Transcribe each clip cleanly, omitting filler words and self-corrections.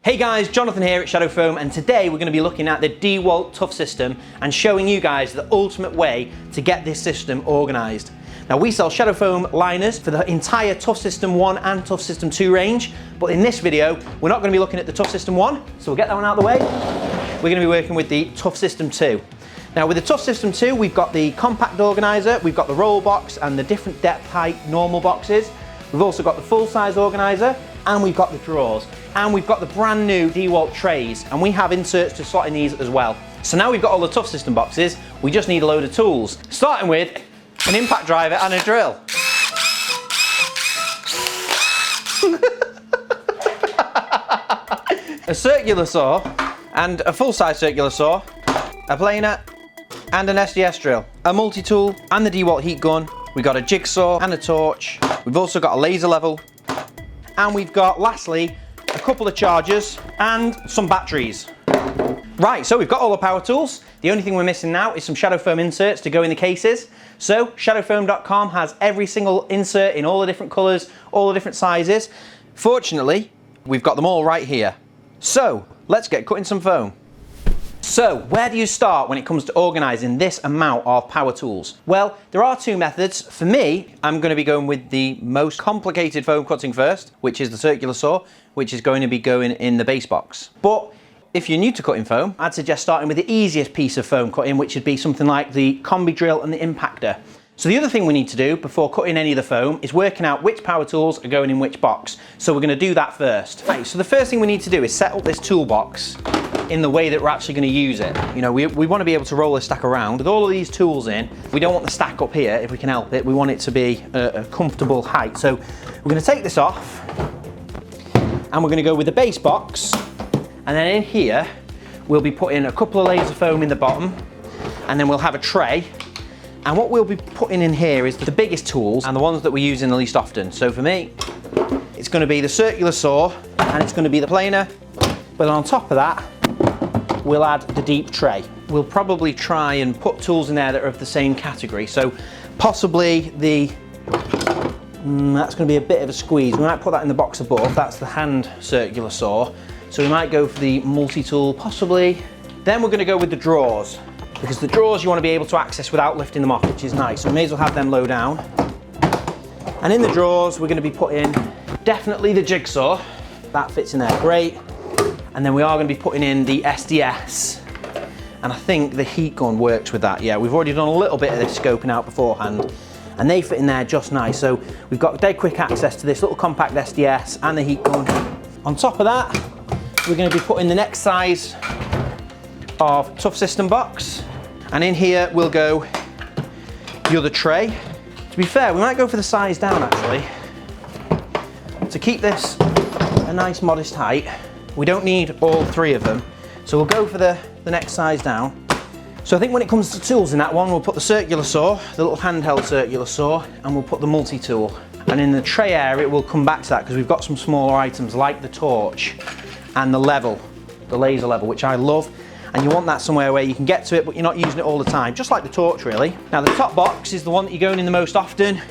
Hey guys, Jonathan here at Shadow Foam, and today we're going to be looking at the DeWalt Toughsystem and showing you guys the ultimate way to get this system organised. Now we sell Shadow Foam liners for the entire Toughsystem 1 and Toughsystem 2 range, but in this video we're not going to be looking at the Toughsystem 1, so we'll get that one out of the way. We're going to be working with the Toughsystem 2. Now with the Toughsystem 2 we've got the compact organiser, we've got the roll box and the different depth height normal boxes. We've also got the full size organiser, and we've got the drawers, and we've got the brand new DeWalt trays, and we have inserts to slot in these as well. So now we've got all the Toughsystem boxes, we just need a load of tools, starting with an impact driver and a drill. A circular saw and a full-size circular saw, a planer and an SDS drill, a multi-tool and the DeWalt heat gun. We've got a jigsaw and a torch. We've also got a laser level, and we've got, lastly, a couple of chargers and some batteries. Right, so we've got all the power tools. The only thing we're missing now is some Shadow Foam inserts to go in the cases. So shadowfoam.com has every single insert in all the different colours, all the different sizes. Fortunately, we've got them all right here. So let's get cutting some foam. So where do you start when it comes to organising this amount of power tools? Well, there are two methods. For me, I'm going to be going with the most complicated foam cutting first, which is the circular saw, which is going to be going in the base box. But if you're new to cutting foam, I'd suggest starting with the easiest piece of foam cutting, which would be something like the combi drill and the impactor. So the other thing we need to do before cutting any of the foam is working out which power tools are going in which box. So we're going to do that first. Right, so the first thing we need to do is set up this toolbox in the way that we're actually going to use it. You know, we want to be able to roll this stack around with all of these tools in. We don't want the stack up here if we can help it. We want it to be a comfortable height. So we're going to take this off and we're going to go with the base box, and then in here we'll be putting a couple of layers of foam in the bottom, and then we'll have a tray. And what we'll be putting in here is the biggest tools and the ones that we're using the least often. So for me, it's going to be the circular saw and it's going to be the planer. But on top of that, we'll add the deep tray. We'll probably try and put tools in there that are of the same category. So possibly that's going to be a bit of a squeeze. We might put that in the box above. That's the hand circular saw. So we might go for the multi-tool, possibly. Then we're going to go with the drawers, because the drawers you want to be able to access without lifting them off, which is nice. So we may as well have them low down. And in the drawers, we're going to be putting definitely the jigsaw. That fits in there great. And then we are going to be putting in the SDS. And I think the heat gun works with that. Yeah, we've already done a little bit of this scoping out beforehand, and they fit in there just nice. So we've got dead quick access to this little compact SDS and the heat gun. On top of that, we're going to be putting the next size of Toughsystem box. And in here we'll go the other tray. To be fair, we might go for the size down actually. To keep this a nice modest height, we don't need all three of them. So we'll go for the next size down. So I think when it comes to tools in that one, we'll put the circular saw, the little handheld circular saw, and we'll put the multi-tool. And in the tray area, we'll come back to that because we've got some smaller items like the torch and the level, the laser level, which I love. And you want that somewhere where you can get to it, but you're not using it all the time, just like the torch really. Now the top box is the one that you're going in the most often.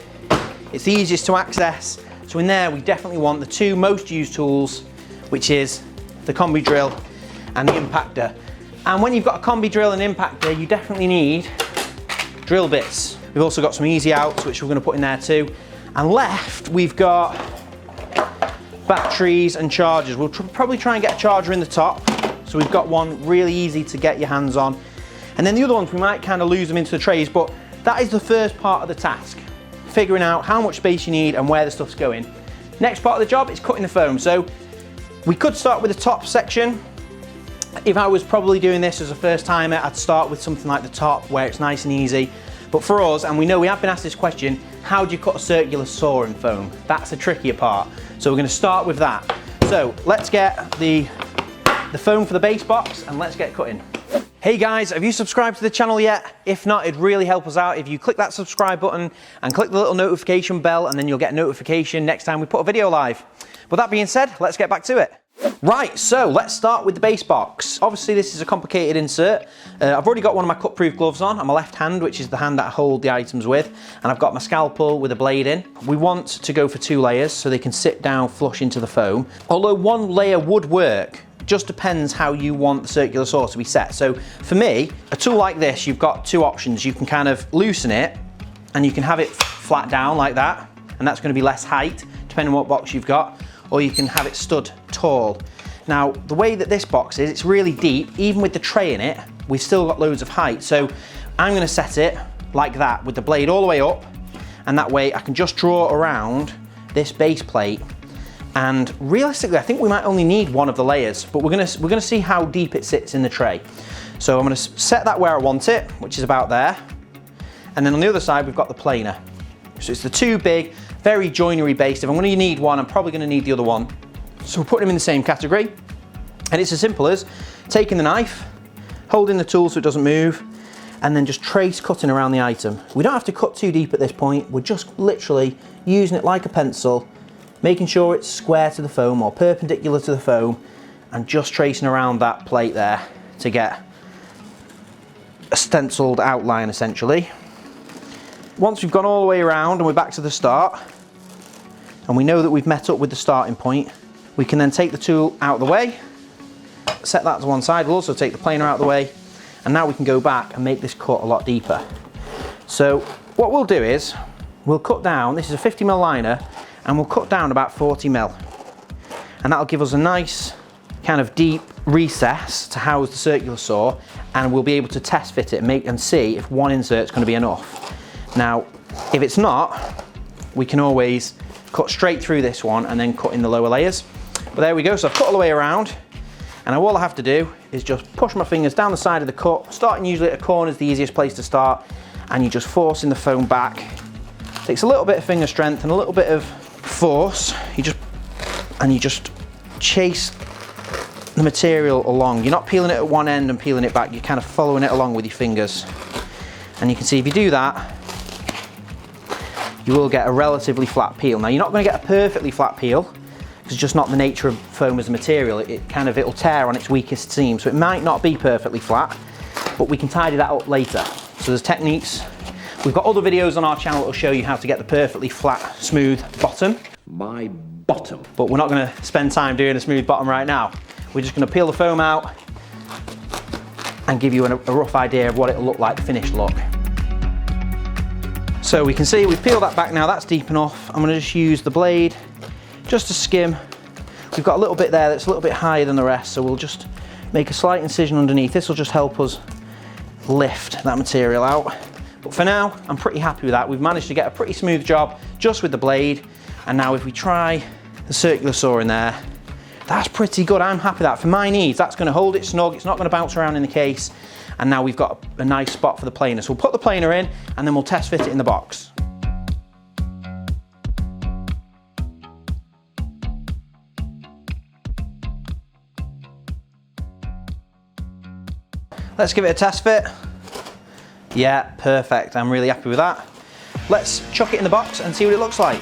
It's the easiest to access. So in there, we definitely want the two most used tools, which is the combi drill and the impactor. And when you've got a combi drill and impactor, you definitely need drill bits. We've also got some easy outs, which we're going to put in there too. And left, we've got batteries and chargers. We'll probably try and get a charger in the top. So we've got one really easy to get your hands on. And then the other ones, we might kind of lose them into the trays, but that is the first part of the task. Figuring out how much space you need and where the stuff's going. Next part of the job is cutting the foam. So we could start with the top section. If I was probably doing this as a first timer, I'd start with something like the top where it's nice and easy. But for us, and we know we have been asked this question, how do you cut a circular saw in foam? That's the trickier part. So we're going to start with that. So let's get the foam for the base box and let's get cutting. Hey guys, have you subscribed to the channel yet? If not, it'd really help us out if you click that subscribe button and click the little notification bell, and then you'll get a notification next time we put a video live. With that being said, let's get back to it. Right, so let's start with the base box. Obviously this is a complicated insert. I've already got one of my cut-proof gloves on. I'm a left hand, which is the hand that I hold the items with, and I've got my scalpel with a blade in. We want to go for 2 layers so they can sit down flush into the foam. Although 1 layer would work, just depends how you want the circular saw to be set. So for me, a tool like this, you've got 2 options. You can kind of loosen it and you can have it flat down like that, and that's going to be less height depending on what box you've got, or you can have it stood tall. Now, the way that this box is, it's really deep. Even with the tray in it, we've still got loads of height. So I'm going to set it like that with the blade all the way up, and that way I can just draw around this base plate. And realistically, I think we might only need 1 of the layers, but we're gonna see how deep it sits in the tray. So I'm gonna set that where I want it, which is about there. And then on the other side, we've got the planer. So it's the 2 big, very joinery based. If I'm gonna need one, I'm probably gonna need the other one. So we're putting them in the same category. And it's as simple as taking the knife, holding the tool so it doesn't move, and then just trace cutting around the item. We don't have to cut too deep at this point. We're just literally using it like a pencil, making sure it's square to the foam or perpendicular to the foam, and just tracing around that plate there to get a stenciled outline essentially. Once we've gone all the way around and we're back to the start, and we know that we've met up with the starting point, we can then take the tool out of the way, set that to one side. We'll also take the planer out of the way, and now we can go back and make this cut a lot deeper. So what we'll do is, we'll cut down, this is a 50mm liner, and we'll cut down about 40mm. And that'll give us a nice kind of deep recess to house the circular saw, and we'll be able to test fit it and see if 1 insert's going to be enough. Now, if it's not, we can always cut straight through this one and then cut in the lower layers. But there we go, so I've cut all the way around, and all I have to do is just push my fingers down the side of the cut. Starting usually at a corner is the easiest place to start, and you're just forcing the foam back. It takes a little bit of finger strength and a little bit of force. You just chase the material along. You're not peeling it at one end and peeling it back, you're kind of following it along with your fingers. And you can see if you do that, you will get a relatively flat peel. Now, you're not going to get a perfectly flat peel, because it's just not the nature of foam as a material. It'll tear on its weakest seam, so it might not be perfectly flat, but we can tidy that up later. So there's techniques. We've got other videos on our channel that will show you how to get the perfectly flat, smooth bottom. My bottom. But we're not going to spend time doing a smooth bottom right now. We're just going to peel the foam out and give you a rough idea of what it'll look like, the finished look. So we can see we've peeled that back now, that's deep enough. I'm going to just use the blade just to skim. We've got a little bit there that's a little bit higher than the rest, so we'll just make a slight incision underneath. This will just help us lift that material out. But for now, I'm pretty happy with that. We've managed to get a pretty smooth job just with the blade. And now if we try the circular saw in there, that's pretty good. I'm happy with that. For my needs, that's going to hold it snug. It's not going to bounce around in the case. And now we've got a nice spot for the planer. So we'll put the planer in and then we'll test fit it in the box. Let's give it a test fit. Yeah, perfect. I'm really happy with that. Let's chuck it in the box and see what it looks like.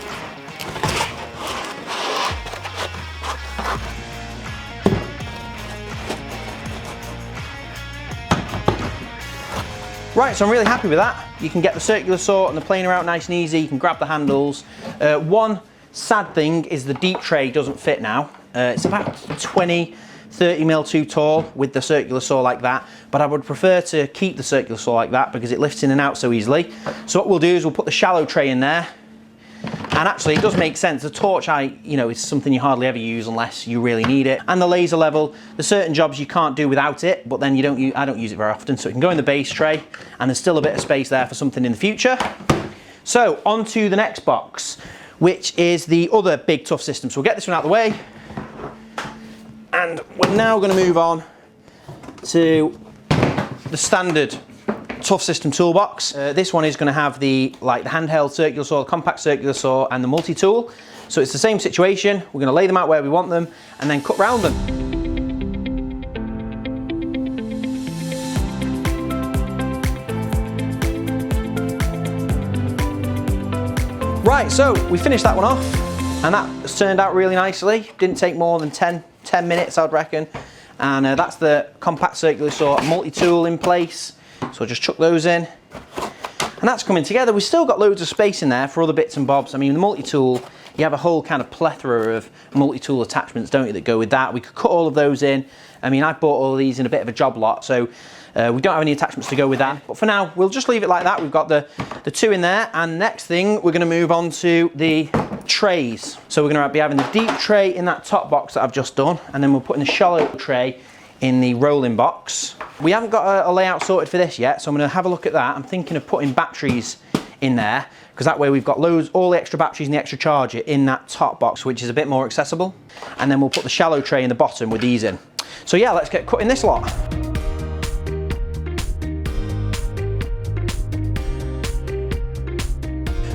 Right, so I'm really happy with that. You can get the circular saw and the planer out nice and easy. You can grab the handles. One sad thing is the deep tray doesn't fit now. It's about 30mm too tall with the circular saw like that, but I would prefer to keep the circular saw like that because it lifts in and out so easily. So what we'll do is we'll put the shallow tray in there, and actually it does make sense. The torch is something you hardly ever use unless you really need it, and the laser level, there's certain jobs you can't do without it, but then I don't use it very often, so it can go in the base tray, and there's still a bit of space there for something in the future. So on to the next box, which is the other big Toughsystem. So we'll get this one out of the way. And we're now going to move on to the standard Toughsystem Toolbox. This one is going to have the handheld circular saw, the compact circular saw, and the multi-tool. So it's the same situation. We're going to lay them out where we want them and then cut round them. Right, so we finished that one off, and that has turned out really nicely. Didn't take more than 10 10 minutes, I'd reckon. And that's the compact circular saw multi-tool in place. So I'll just chuck those in. And that's coming together. We've still got loads of space in there for other bits and bobs. I mean, the multi-tool, you have a whole kind of plethora of multi-tool attachments, don't you, that go with that. We could cut all of those in. I mean, I bought all of these in a bit of a job lot, so we don't have any attachments to go with that. But for now, we'll just leave it like that. We've got the two in there. And next thing, we're gonna move on to the trays. So we're gonna be having the deep tray in that top box that I've just done, and then we're putting the shallow tray in the rolling box. We haven't got a layout sorted for this yet, so I'm gonna have a look at that. I'm thinking of putting batteries in there, because that way we've got all the extra batteries and the extra charger in that top box, which is a bit more accessible. And then we'll put the shallow tray in the bottom with these in. So yeah, let's get cutting this lot.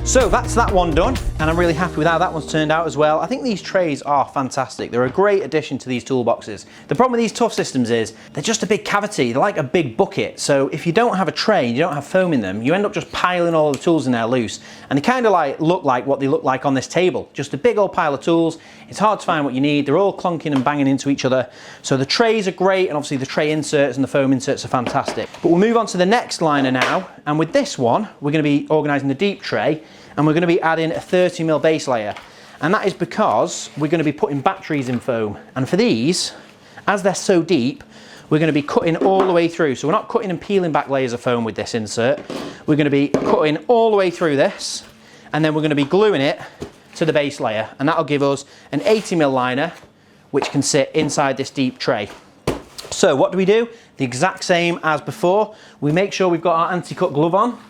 So that's that one done, and I'm really happy with how that one's turned out as well. I think these trays are fantastic. They're a great addition to these toolboxes. The problem with these Toughsystems is they're just a big cavity. They're like a big bucket. So if you don't have a tray, you don't have foam in them, you end up just piling all the tools in there loose. And they kind of like look like what they look like on this table. Just a big old pile of tools. It's hard to find what you need. They're all clunking and banging into each other. So the trays are great, and obviously the tray inserts and the foam inserts are fantastic. But we'll move on to the next liner now. And with this one, we're going to be organising the deep tray, and we're going to be adding a 30mm base layer. And that is because we're going to be putting batteries in foam. And for these, as they're so deep, we're going to be cutting all the way through. So we're not cutting and peeling back layers of foam with this insert. We're going to be cutting all the way through this, and then we're going to be gluing it to the base layer. And that'll give us an 80mm liner, which can sit inside this deep tray. So what do? The exact same as before. We make sure we've got our anti-cut glove on,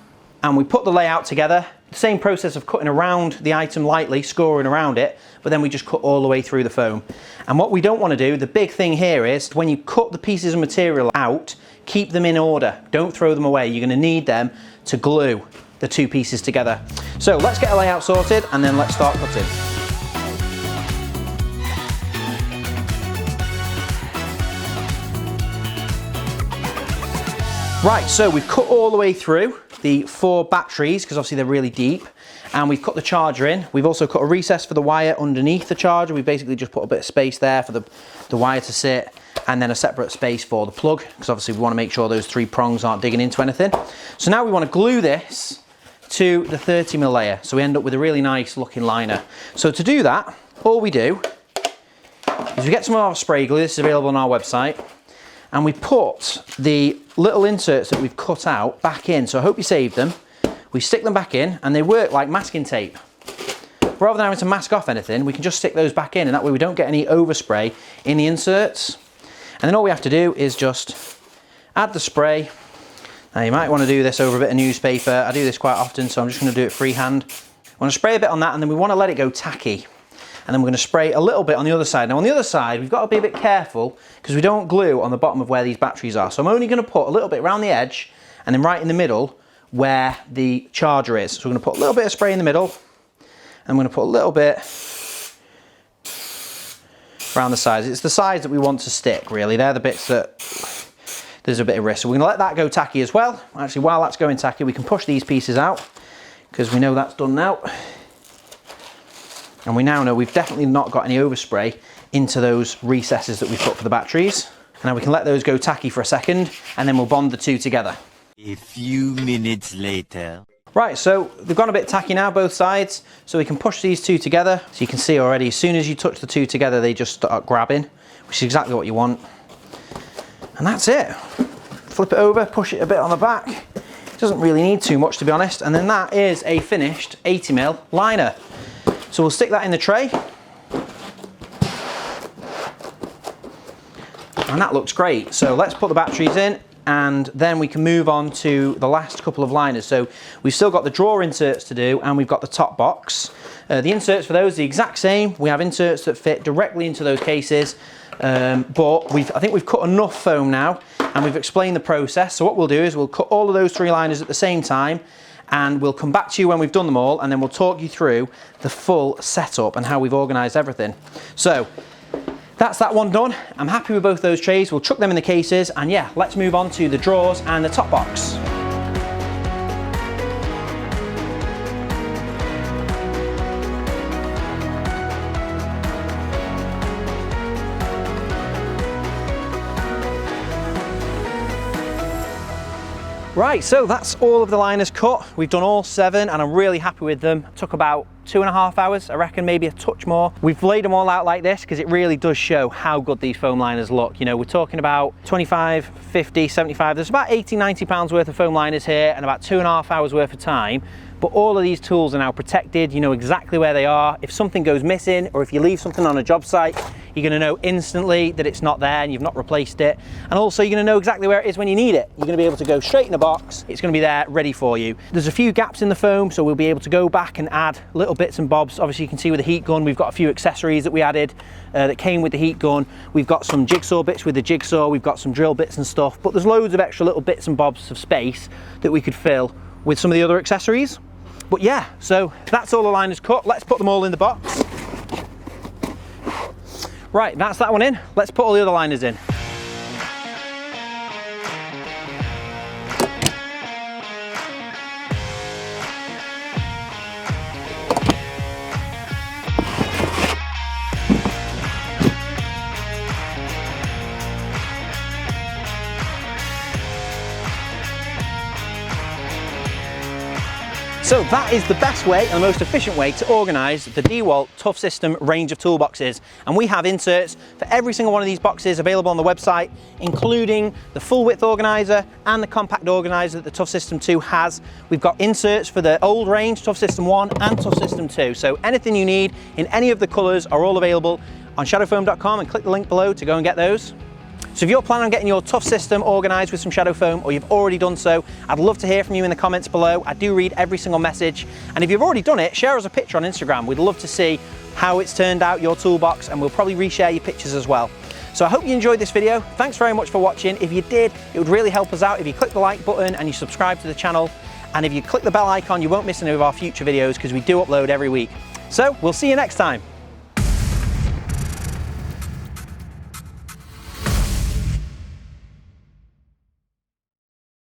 and we put the layout together. The same process of cutting around the item lightly, scoring around it, but then we just cut all the way through the foam. And what we don't want to do, the big thing here is, when you cut the pieces of material out, keep them in order. Don't throw them away. You're going to need them to glue the two pieces together. So let's get a layout sorted, and then let's start cutting. Right, so we've cut all the way through the 4 batteries, because obviously they're really deep, and we've cut the charger in. We've also cut a recess for the wire underneath the charger. We basically just put a bit of space there for the wire to sit, and then a separate space for the plug, because obviously we want to make sure those 3 prongs aren't digging into anything. So now we want to glue this to the 30mm layer, so we end up with a really nice looking liner. So to do that, all we do is we get some of our spray glue. This is available on our website. And we put the little inserts that we've cut out back in. So I hope you saved them. We stick them back in, and they work like masking tape. Rather than having to mask off anything, we can just stick those back in, and that way we don't get any overspray in the inserts. And then all we have to do is just add the spray. Now you might want to do this over a bit of newspaper. I do this quite often, so I'm just going to do it freehand. I want to spray a bit on that, and then we want to let it go tacky. And then we're going to spray a little bit on the other side. Now on the other side, we've got to be a bit careful, because we don't glue on the bottom of where these batteries are. So I'm only going to put a little bit around the edge, and then right in the middle where the charger is. So we're going to put a little bit of spray in the middle, and I'm going to put a little bit around the sides. It's the sides that we want to stick, really. They're the bits that there's a bit of risk. So we're going to let that go tacky as well. Actually, while that's going tacky, we can push these pieces out, because we know that's done now. And we now know we've definitely not got any overspray into those recesses that we've put for the batteries. And now we can let those go tacky for a second, and then we'll bond the two together. A few minutes later. Right, so they've gone a bit tacky now, both sides. So we can push these two together. So you can see already, as soon as you touch the two together, they just start grabbing, which is exactly what you want. And that's it. Flip it over, push it a bit on the back. It doesn't really need too much, to be honest. And then that is a finished 80mm liner. So we'll stick that in the tray. And that looks great. So let's put the batteries in, and then we can move on to the last couple of liners. So we've still got the drawer inserts to do, and we've got the top box. The inserts for those are the exact same. We have inserts that fit directly into those cases, but I think we've cut enough foam now, and we've explained the process. So what we'll do is we'll cut all of those 3 liners at the same time, and we'll come back to you when we've done them all, and then we'll talk you through the full setup and how we've organised everything. So that's that one done. I'm happy with both those trays. We'll chuck them in the cases, and yeah, let's move on to the drawers and the top box. Right, so that's all of the liners cut. We've done all 7 and I'm really happy with them. It took about 2.5 hours, I reckon, maybe a touch more. We've laid them all out like this because it really does show how good these foam liners look. You know, we're talking about 25, 50, 75, there's about 80, 90 pounds worth of foam liners here and about 2.5 hours worth of time. But all of these tools are now protected. You know exactly where they are. If something goes missing or if you leave something on a job site, you're going to know instantly that it's not there and you've not replaced it. And also you're going to know exactly where it is when you need it. You're going to be able to go straight in a box. It's going to be there ready for you. There's a few gaps in the foam, so we'll be able to go back and add little bits and bobs. Obviously you can see with the heat gun, we've got a few accessories that we added that came with the heat gun. We've got some jigsaw bits with the jigsaw. We've got some drill bits and stuff, but there's loads of extra little bits and bobs of space that we could fill with some of the other accessories. But yeah, so that's all the liners cut. Let's put them all in the box. Right, that's that one in. Let's put all the other liners in. So that is the best way and the most efficient way to organise the DeWalt Toughsystem range of toolboxes. And we have inserts for every single one of these boxes available on the website, including the full width organiser and the compact organiser that the Toughsystem 2 has. We've got inserts for the old range, Toughsystem 1 and Toughsystem 2. So anything you need in any of the colours are all available on shadowfoam.com, and click the link below to go and get those. So if you're planning on getting your Toughsystem organised with some shadow foam, or you've already done so, I'd love to hear from you in the comments below. I do read every single message. And if you've already done it, share us a picture on Instagram. We'd love to see how it's turned out, your toolbox, and we'll probably reshare your pictures as well. So I hope you enjoyed this video. Thanks very much for watching. If you did, it would really help us out if you click the like button and you subscribe to the channel. And if you click the bell icon, you won't miss any of our future videos because we do upload every week. So we'll see you next time.